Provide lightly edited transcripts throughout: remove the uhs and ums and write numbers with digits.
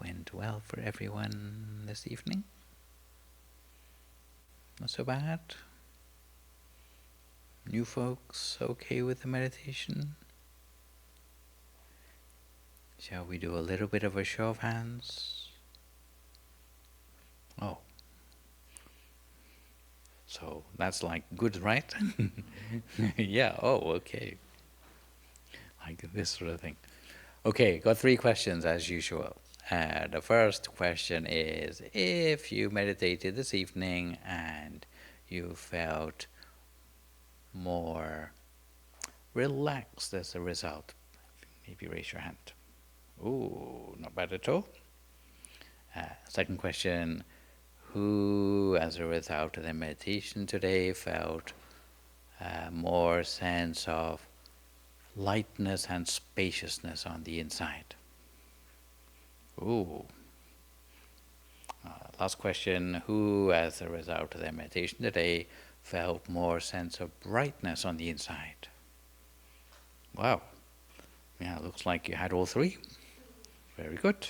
went well for everyone this evening? Not so bad? New folks okay with the meditation? Shall we do a little bit of a show of hands? Oh. So that's like good, right? Yeah, oh, okay. Like this sort of thing. Okay, got 3 questions as usual. The first question is, if you meditated this evening and you felt more relaxed as a result, maybe raise your hand. Ooh, not bad at all. Second question, who as a result of the meditation today felt more sense of lightness and spaciousness on the inside? Ooh. Last question, who as a result of their meditation today felt more sense of brightness on the inside? Wow. Yeah, looks like you had all 3. Very good.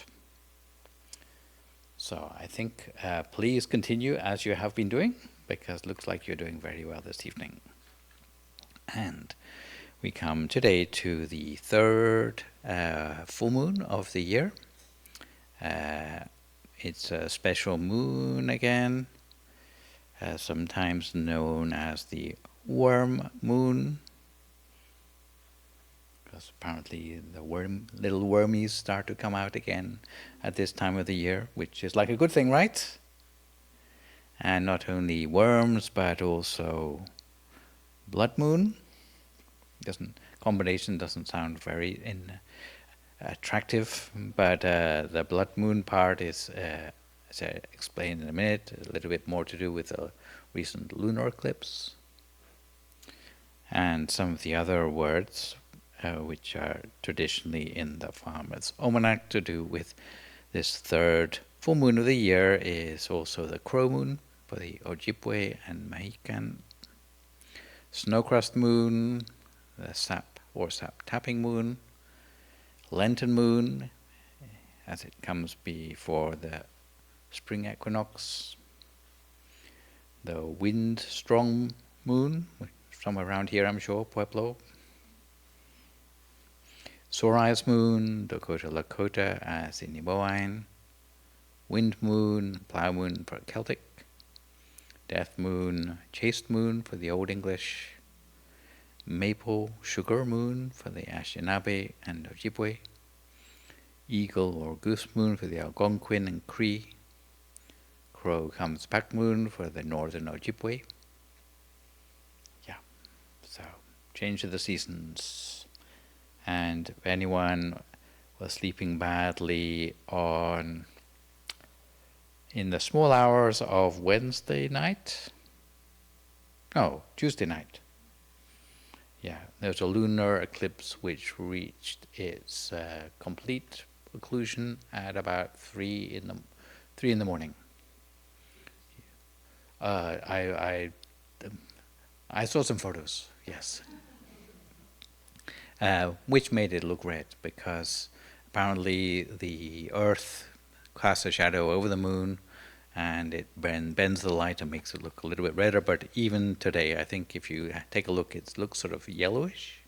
So I think please continue as you have been doing, because it looks like you're doing very well this evening. And we come today to the 3rd full moon of the year. It's a special moon again, sometimes known as the worm moon, because apparently the little wormies start to come out again at this time of the year, which is like a good thing, right? And not only worms, but also blood moon. Combination doesn't sound very attractive, but the blood moon part is, as I explain in a minute, a little bit more to do with the recent lunar eclipse. And some of the other words which are traditionally in the Farmer's Almanac to do with this 3rd full moon of the year is also the crow moon for the Ojibwe and Mohican, snowcrust moon, the sap or sap tapping moon, Lenten moon, as it comes before the spring equinox, the wind strong moon, somewhere around here I'm sure, Pueblo, Sorai's moon, Dakota Lakota as in Nimoine, wind moon, plough moon for Celtic, death moon, chaste moon for the Old English, maple sugar moon for the Anishinaabe and Ojibwe, eagle or goose moon for the Algonquin and Cree, crow comes back moon for the northern Ojibwe. Yeah, so change of the seasons. And if anyone was sleeping badly in the small hours of Tuesday night. Yeah, there's a lunar eclipse which reached its complete occlusion at about 3 in the morning. I saw some photos, yes. Which made it look red, because apparently the Earth casts a shadow over the moon and it bends the light and makes it look a little bit redder. But even today, I think if you take a look, it looks sort of yellowish.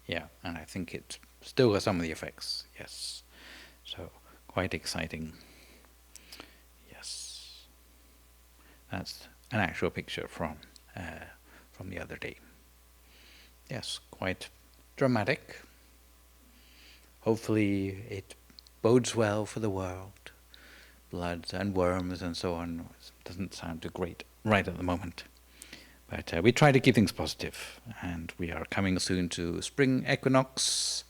Yeah, and I think it still has some of the effects, yes. So quite exciting. Yes. That's an actual picture from the other day. Yes, quite dramatic. Hopefully it bodes well for the world. Bloods and worms and so on. It doesn't sound too great right at the moment. But we try to keep things positive. And we are coming soon to spring equinox.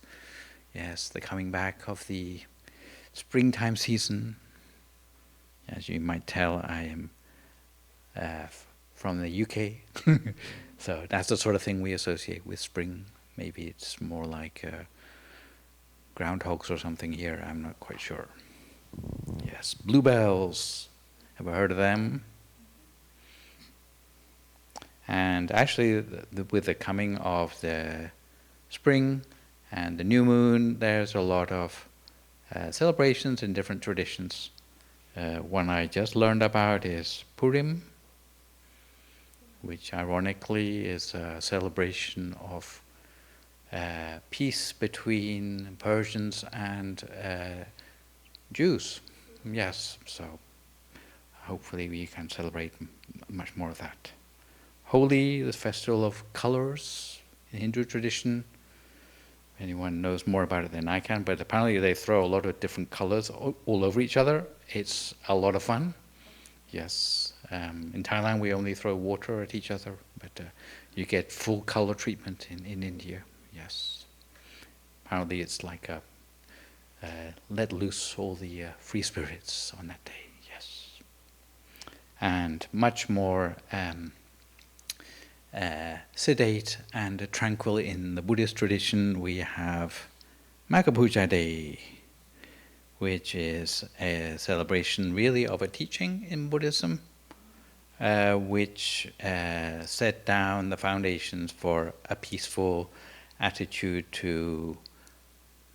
Yes, the coming back of the springtime season. As you might tell, I am from the UK. So that's the sort of thing we associate with spring. Maybe it's more like groundhogs or something here. I'm not quite sure. Yes, bluebells. Have you heard of them? And actually, with the coming of the spring and the new moon, there's a lot of celebrations in different traditions. One I just learned about is Purim, which ironically is a celebration of peace between Persians and Jews. Yes, so hopefully we can celebrate much more of that. Holi, the festival of colors in Hindu tradition. Anyone knows more about it than I can, but apparently they throw a lot of different colors all over each other. It's a lot of fun. Yes. In Thailand we only throw water at each other, but you get full color treatment in India. Yes. Apparently it's like let loose all the free spirits on that day. Yes. And much more sedate and tranquil in the Buddhist tradition, we have Magha Puja Day, which is a celebration really of a teaching in Buddhism, which set down the foundations for a peaceful attitude to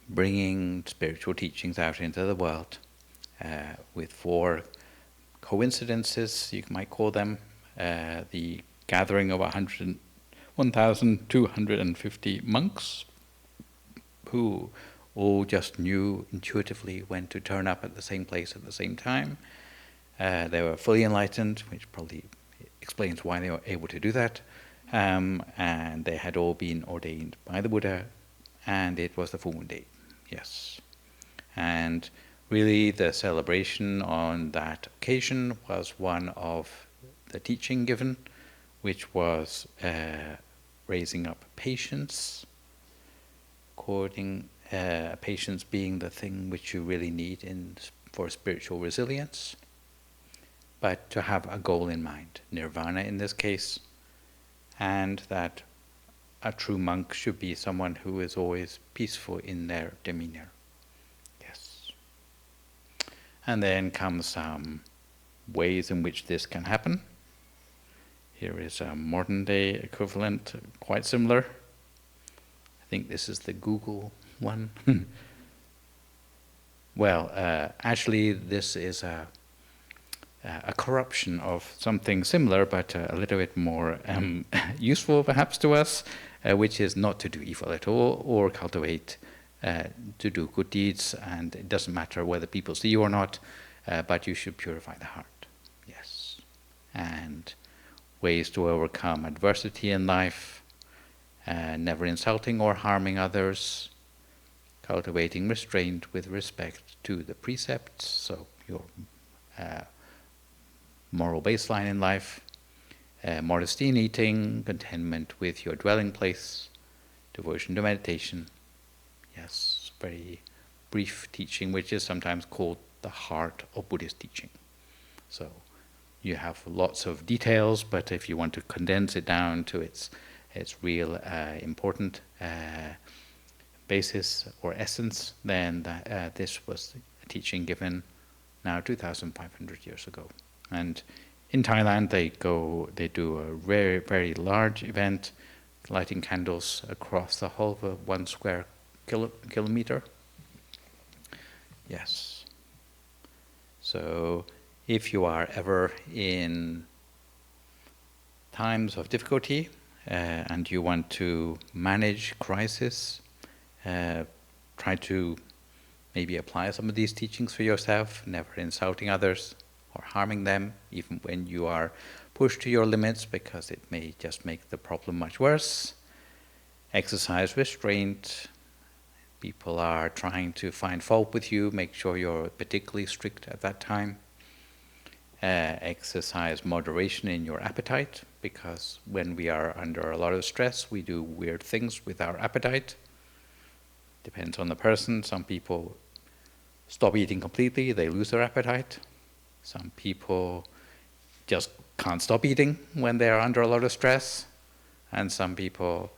bringing spiritual teachings out into the world, with 4 coincidences, you might call them, the gathering of 1,250 monks who all just knew intuitively when to turn up at the same place at the same time. They were fully enlightened, which probably explains why they were able to do that. And they had all been ordained by the Buddha, and it was the full moon day. Yes. And really the celebration on that occasion was one of the teaching given, which was raising up patience, patience being the thing which you really need for spiritual resilience, but to have a goal in mind, nirvana in this case, and that a true monk should be someone who is always peaceful in their demeanor. Yes. And then come some ways in which this can happen. Here is a modern day equivalent, quite similar. I think this is the Google one. Well, actually this is a corruption of something similar, but a little bit more useful perhaps to us, which is not to do evil at all, or cultivate to do good deeds, and it doesn't matter whether people see you or not, but you should purify the heart. Yes. And ways to overcome adversity in life, never insulting or harming others, cultivating restraint with respect to the precepts, so your moral baseline in life, modesty in eating, contentment with your dwelling place, devotion to meditation. Yes, very brief teaching, which is sometimes called the heart of Buddhist teaching. So you have lots of details, but if you want to condense it down to its real important basis or essence, then this was a teaching given now 2,500 years ago. And in Thailand, they do a very, very large event, lighting candles across the whole of 1 square kilometer. Yes. So if you are ever in times of difficulty and you want to manage crisis, try to maybe apply some of these teachings for yourself, never insulting others or harming them, even when you are pushed to your limits, because it may just make the problem much worse. Exercise restraint. People are trying to find fault with you, make sure you're particularly strict at that time. Exercise moderation in your appetite, because when we are under a lot of stress, we do weird things with our appetite. Depends on the person. Some people stop eating completely, they lose their appetite. Some people just can't stop eating when they are under a lot of stress. And some people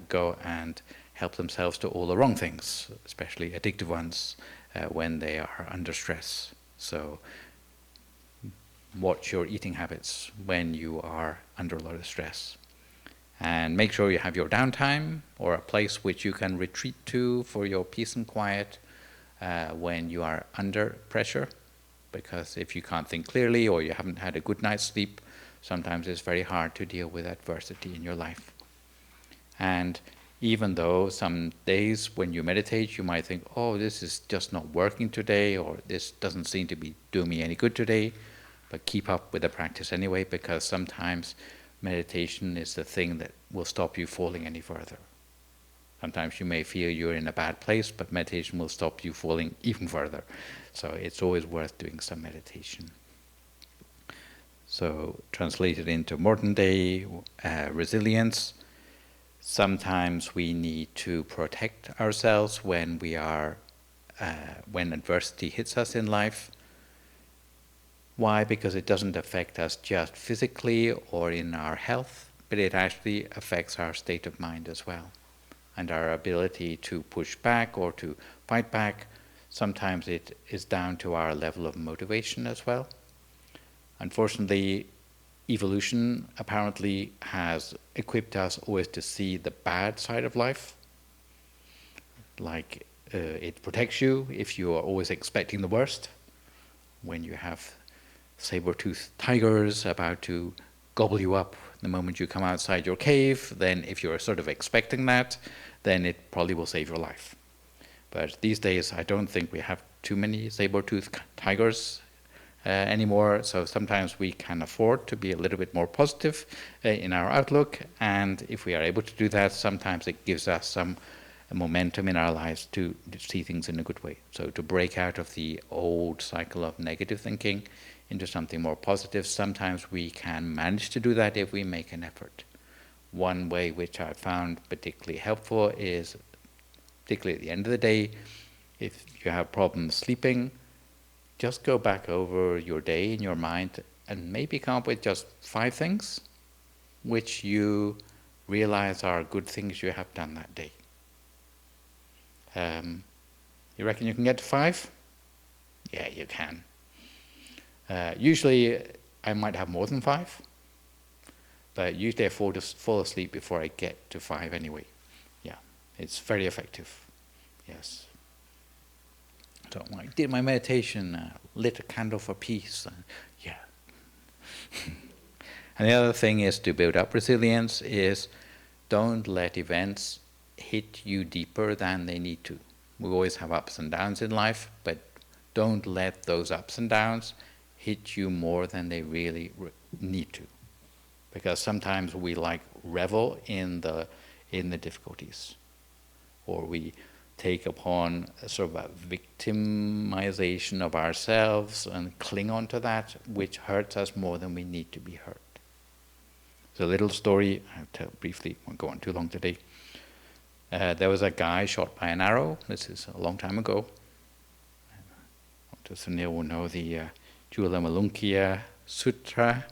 go and help themselves to all the wrong things, especially addictive ones, when they are under stress. So watch your eating habits when you are under a lot of stress. And make sure you have your downtime or a place which you can retreat to for your peace and quiet, when you are under pressure, because if you can't think clearly or you haven't had a good night's sleep, sometimes it's very hard to deal with adversity in your life. And even though some days when you meditate, you might think, oh, this is just not working today, or this doesn't seem to be doing me any good today, but keep up with the practice anyway, because sometimes meditation is the thing that will stop you falling any further. Sometimes you may feel you're in a bad place, but meditation will stop you falling even further. So it's always worth doing some meditation. So translated into modern day resilience, sometimes we need to protect ourselves when when adversity hits us in life. Why? Because it doesn't affect us just physically or in our health, but it actually affects our state of mind as well, and our ability to push back or to fight back. Sometimes it is down to our level of motivation as well. Unfortunately, evolution apparently has equipped us always to see the bad side of life. Like it protects you if you are always expecting the worst. When you have saber-toothed tigers about to gobble you up the moment you come outside your cave, then if you're sort of expecting that, then it probably will save your life. But these days, I don't think we have too many saber-toothed tigers anymore, so sometimes we can afford to be a little bit more positive in our outlook, and if we are able to do that, sometimes it gives us some momentum in our lives to see things in a good way. So to break out of the old cycle of negative thinking into something more positive, sometimes we can manage to do that if we make an effort. One way which I found particularly helpful is, particularly at the end of the day, if you have problems sleeping, just go back over your day in your mind and maybe come up with just 5 things which you realize are good things you have done that day. You reckon you can get to 5? Yeah, you can. Usually I might have more than 5, but usually I fall asleep before I get to 5 anyway. Yeah, it's very effective. Yes. So I did my meditation, lit a candle for peace. Yeah. And the other thing is to build up resilience is don't let events hit you deeper than they need to. We always have ups and downs in life, but don't let those ups and downs hit you more than they really need to. Because sometimes we revel in the difficulties, or we take upon a sort of a victimization of ourselves and cling on to that, which hurts us more than we need to be hurt. So a little story, I'll tell briefly, won't go on too long today. There was a guy shot by an arrow. This is a long time ago. Dr. Sunil will know the Julamalunkiya Sutra.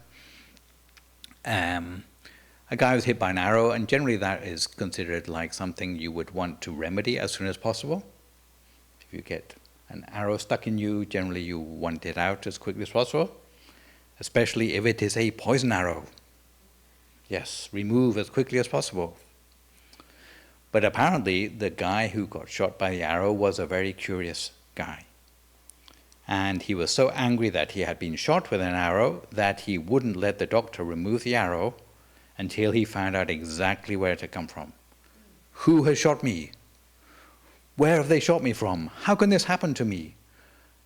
A guy was hit by an arrow, and generally that is considered like something you would want to remedy as soon as possible. If you get an arrow stuck in you, generally you want it out as quickly as possible, especially if it is a poison arrow. Yes, remove as quickly as possible. But apparently the guy who got shot by the arrow was a very curious guy. And he was so angry that he had been shot with an arrow that he wouldn't let the doctor remove the arrow until he found out exactly where it had come from. Who has shot me? Where have they shot me from? How can this happen to me?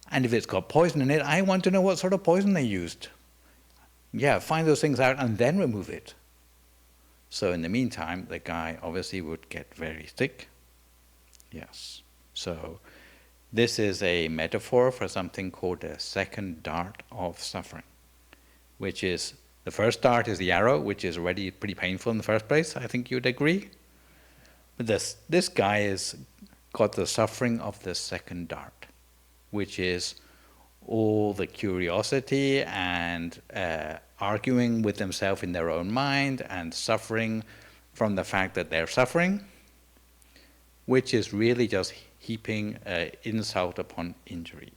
And if it's got poison in it, I want to know what sort of poison they used. Yeah, find those things out and then remove it. So in the meantime, the guy obviously would get very sick. Yes. So this is a metaphor for something called the second dart of suffering, which is, the first dart is the arrow, which is already pretty painful in the first place, I think you'd agree. But this guy has got the suffering of the second dart, which is all the curiosity and arguing with themselves in their own mind and suffering from the fact that they're suffering, which is really just heaping insult upon injury,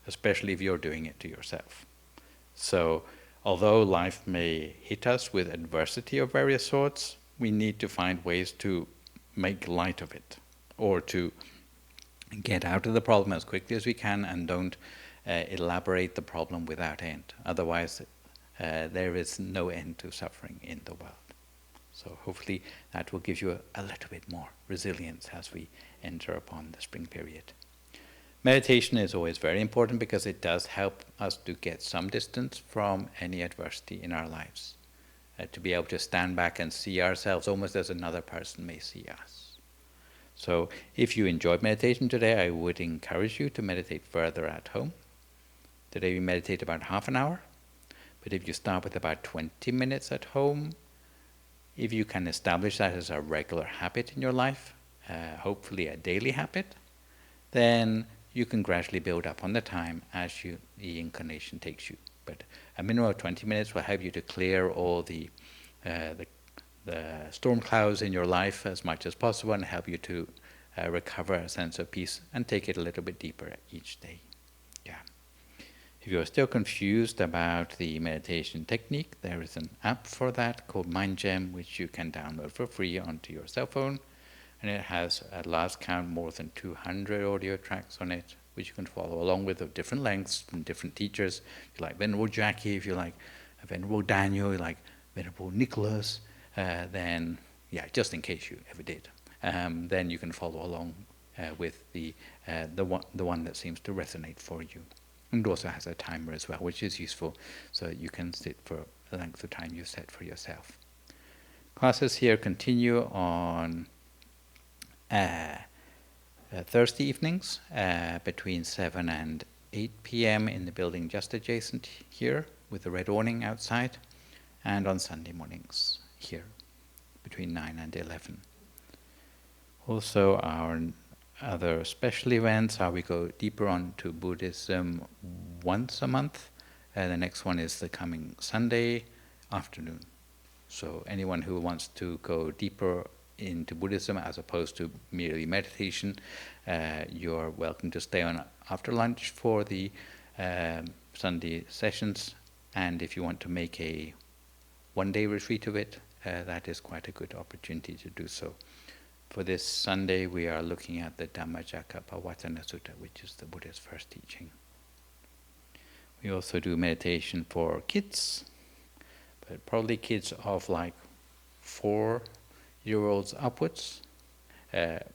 especially if you're doing it to yourself. So although life may hit us with adversity of various sorts, we need to find ways to make light of it, or to get out of the problem as quickly as we can and don't elaborate the problem without end. Otherwise, there is no end to suffering in the world. So hopefully that will give you a little bit more resilience as we enter upon the spring period. Meditation is always very important because it does help us to get some distance from any adversity in our lives. To be able to stand back and see ourselves almost as another person may see us. So if you enjoyed meditation today, I would encourage you to meditate further at home. Today we meditate about half an hour, but if you start with about 20 minutes at home, if you can establish that as a regular habit in your life, hopefully a daily habit, then you can gradually build up on the time as the inclination takes you. But a minimum of 20 minutes will help you to clear all the storm clouds in your life as much as possible and help you to recover a sense of peace and take it a little bit deeper each day. Yeah. If you're still confused about the meditation technique, there is an app for that called MindGem, which you can download for free onto your cell phone. And it has, at last count, more than 200 audio tracks on it, which you can follow along with of different lengths from different teachers. If you like Venerable Jackie, if you like Venerable Daniel, you like Venerable Nicholas, then, yeah, just in case you ever did, then you can follow along with the one that seems to resonate for you. And it also has a timer as well, which is useful, so that you can sit for the length of time you set for yourself. Classes here continue on Thursday evenings between 7 and 8 p.m. in the building just adjacent here with the red awning outside, and on Sunday mornings here between 9 and 11. Also, our other special events are we go deeper onto Buddhism once a month. The next one is the coming Sunday afternoon. So anyone who wants to go deeper into Buddhism as opposed to merely meditation, you're welcome to stay on after lunch for the Sunday sessions. And if you want to make a one-day retreat of it, that is quite a good opportunity to do so. For this Sunday, we are looking at the Dhammacakkappavattana Sutta, which is the Buddha's first teaching. We also do meditation for kids, but probably kids of like 4-year-olds upwards.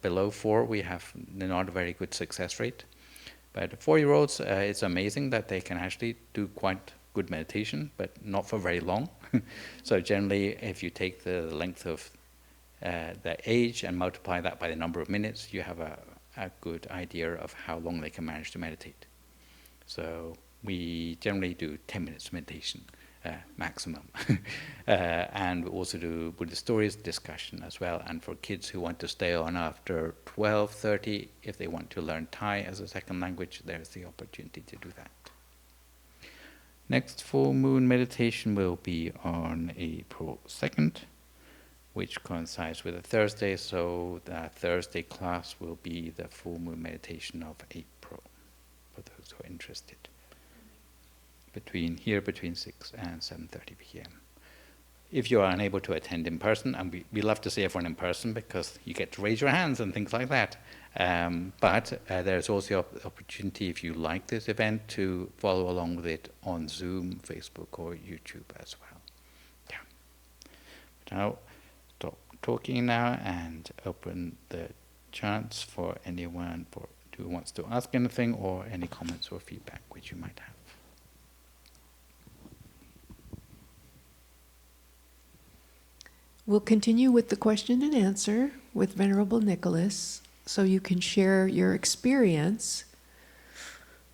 Below 4, we have not a very good success rate. But 4-year-olds, it's amazing that they can actually do quite good meditation, but not for very long. So generally, if you take the length of the age and multiply that by the number of minutes, you have a good idea of how long they can manage to meditate. So we generally do 10 minutes meditation maximum. And we also do Buddhist stories discussion as well. And for kids who want to stay on after 12:30, if they want to learn Thai as a second language, there's the opportunity to do that. Next full moon meditation will be on April 2nd, which coincides with a Thursday, so the Thursday class will be the full moon meditation of April, for those who are interested. Between 6 and 7:30 p.m. If you are unable to attend in person, and we love to see everyone in person because you get to raise your hands and things like that, but there's also opportunity, if you like this event, to follow along with it on Zoom, Facebook, or YouTube as well. Yeah. Now, stop talking now and open the chance for anyone who wants to ask anything or any comments or feedback which you might have. We'll continue with the question and answer with Venerable Nicholas, so you can share your experience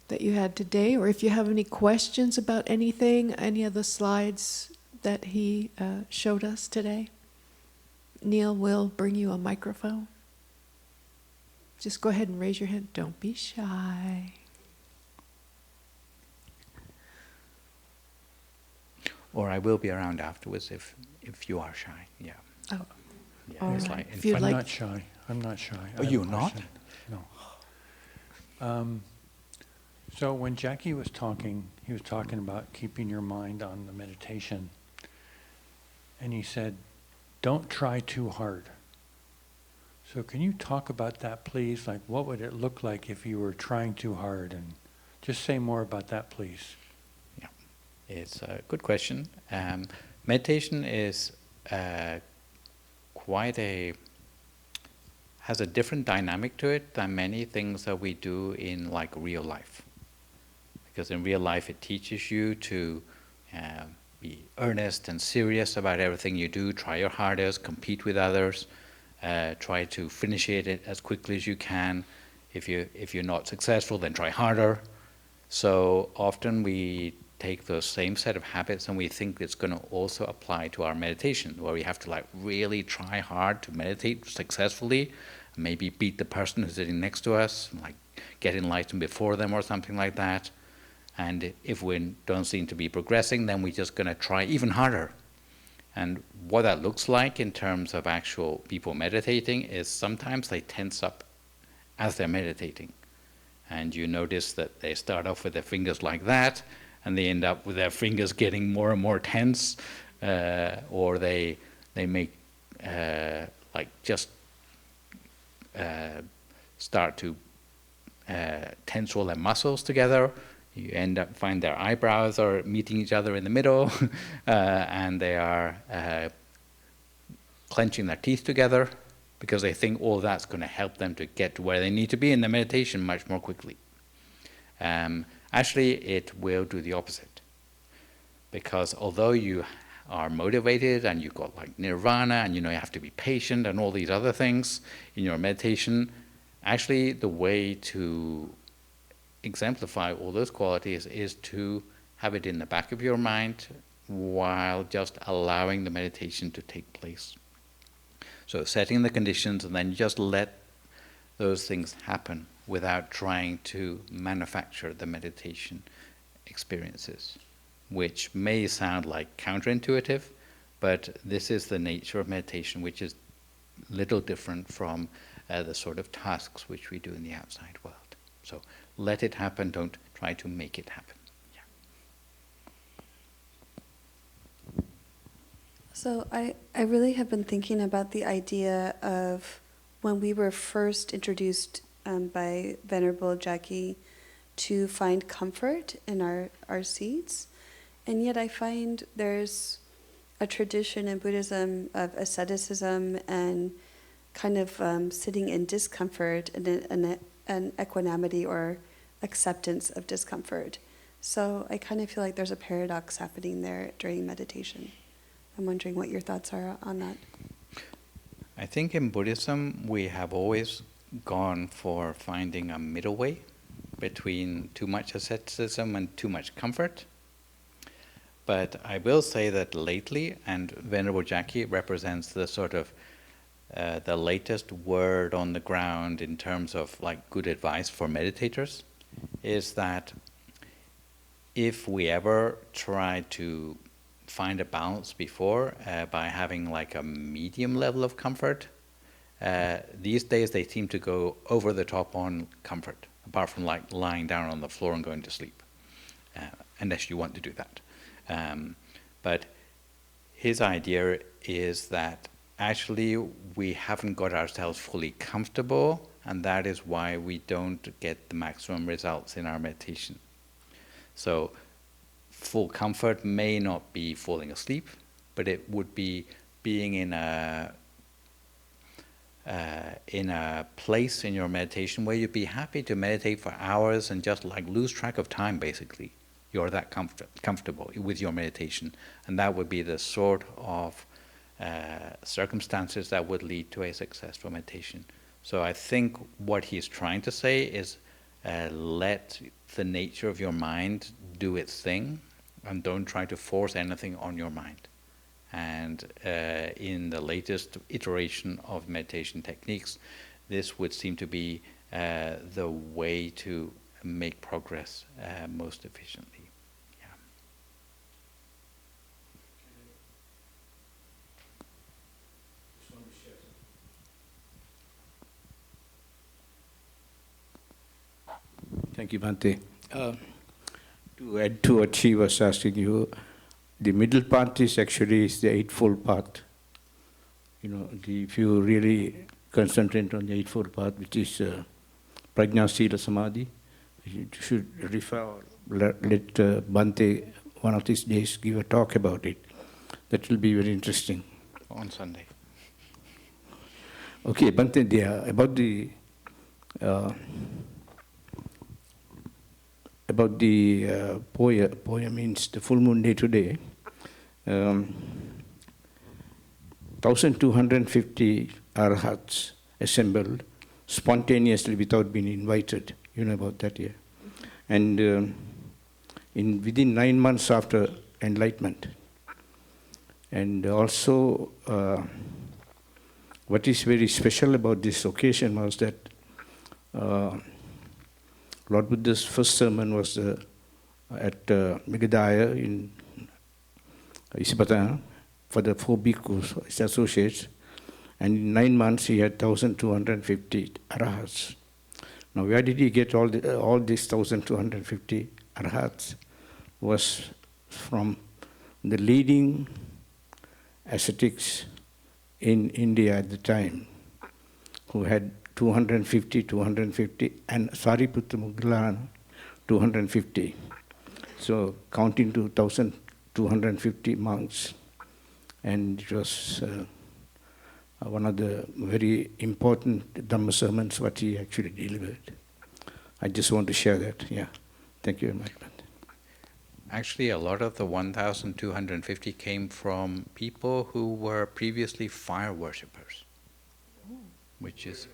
that you had today, or if you have any questions about anything, any of the slides that he showed us today. Neil will bring you a microphone. Just go ahead and raise your hand. Don't be shy. Or I will be around afterwards if you are shy. Yeah. Oh, Yeah, all it's right. like If you'd I'm like- not shy. I'm not shy. Oh, you're not? No. So when Jackie was talking, he was talking about keeping your mind on the meditation. And he said, don't try too hard. So can you talk about that, please? Like, what would it look like if you were trying too hard? And just say more about that, please. Yeah, it's a good question. Meditation is has a different dynamic to it than many things that we do in like real life. Because in real life it teaches you to be earnest and serious about everything you do, try your hardest, compete with others, try to finish it as quickly as you can. If you're not successful, then try harder. So often we take those same set of habits and we think it's going to also apply to our meditation, where we have to like really try hard to meditate successfully, maybe beat the person who's sitting next to us, like get enlightened before them or something like that. And if we don't seem to be progressing, then we're just going to try even harder. And what that looks like in terms of actual people meditating is sometimes they tense up as they're meditating. And you notice that they start off with their fingers like that, and they end up with their fingers getting more and more tense, or they make start to tense all their muscles together. You end up find their eyebrows are meeting each other in the middle, and they are clenching their teeth together because they think all that's going to help them to get to where they need to be in the meditation much more quickly. Actually, it will do the opposite, because although you are motivated and you've got like nirvana and you know you have to be patient and all these other things in your meditation, actually the way to exemplify all those qualities is to have it in the back of your mind while just allowing the meditation to take place. So setting the conditions and then just let those things happen without trying to manufacture the meditation experiences, which may sound like counterintuitive, but this is the nature of meditation, which is little different from the sort of tasks which we do in the outside world. So let it happen, don't try to make it happen. Yeah. So I really have been thinking about the idea of when we were first introduced by Venerable Jackie to find comfort in our seats. And yet I find there's a tradition in Buddhism of asceticism and kind of sitting in discomfort and an equanimity or acceptance of discomfort. So I kind of feel like there's a paradox happening there during meditation. I'm wondering what your thoughts are on that. I think in Buddhism we have always gone for finding a middle way between too much asceticism and too much comfort. But I will say that lately, and Venerable Jackie represents the sort of the latest word on the ground in terms of like good advice for meditators, is that if we ever try to find a balance before by having like a medium level of comfort, these days they seem to go over the top on comfort, apart from like lying down on the floor and going to sleep, unless you want to do that. But his idea is that actually we haven't got ourselves fully comfortable, and that is why we don't get the maximum results in our meditation. So full comfort may not be falling asleep, but it would be being in a place in your meditation where you'd be happy to meditate for hours and just like lose track of time, basically. You're that comfortable with your meditation, and that would be the sort of circumstances that would lead to a successful meditation. So I think what he's trying to say is let the nature of your mind do its thing, and don't try to force anything on your mind. And in the latest iteration of meditation techniques, this would seem to be the way to make progress most efficiently. Yeah. Thank you, Bhante. To add to what she was asking you, the middle path is actually the Eightfold Path. You know, if you really concentrate on the Eightfold Path, which is Prajna Sila Samadhi. You should refer, let Bhante one of these days give a talk about it. That will be very interesting. On Sunday. Okay, Bhante, about the Poya means the full moon day today. 1,250 arhats assembled spontaneously without being invited. You know about that, yeah? And within 9 months after enlightenment. And also, what is very special about this occasion was that Lord Buddha's first sermon was at Megadaya in Isipatana for the 4 bhikkhus, his associates, and in 9 months he had 1,250 arahats. Now, where did he get all these 1,250 arahats? Was from the leading ascetics in India at the time, who had 250, and Sariputta Muggala 250. So, counting to 1,250 monks. And it was one of the very important Dhamma sermons what he actually delivered. I just want to share that. Yeah. Thank you very much. Actually, a lot of the 1,250 came from people who were previously fire worshippers, which is,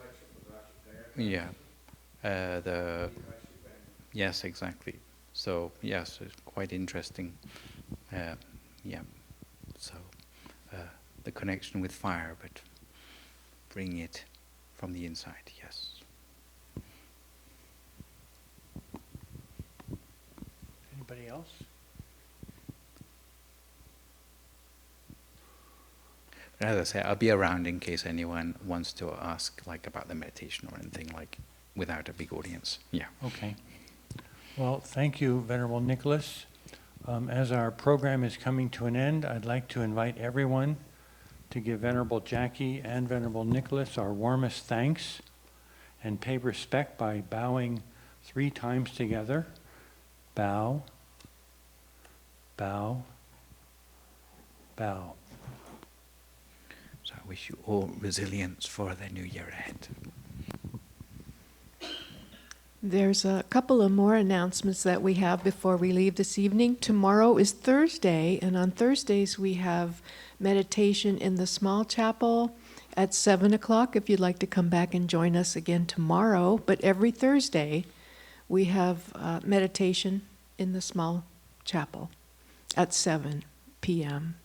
yeah, yes, exactly. So yes, it's quite interesting. Yeah. So the connection with fire, but bring it from the inside. Yes. Anybody else? But as I say, I'll be around in case anyone wants to ask, like, about the meditation or anything, like, without a big audience. Yeah. Okay. Well, thank you, Venerable Nicholas. As our program is coming to an end, I'd like to invite everyone to give Venerable Jackie and Venerable Nicholas our warmest thanks and pay respect by bowing 3 times together. Bow, bow, bow. So I wish you all resilience for the new year ahead. There's a couple of more announcements that we have before we leave this evening. Tomorrow is Thursday, and on Thursdays we have meditation in the small chapel at 7 o'clock if you'd like to come back and join us again tomorrow. But every Thursday we have meditation in the small chapel at 7 p.m.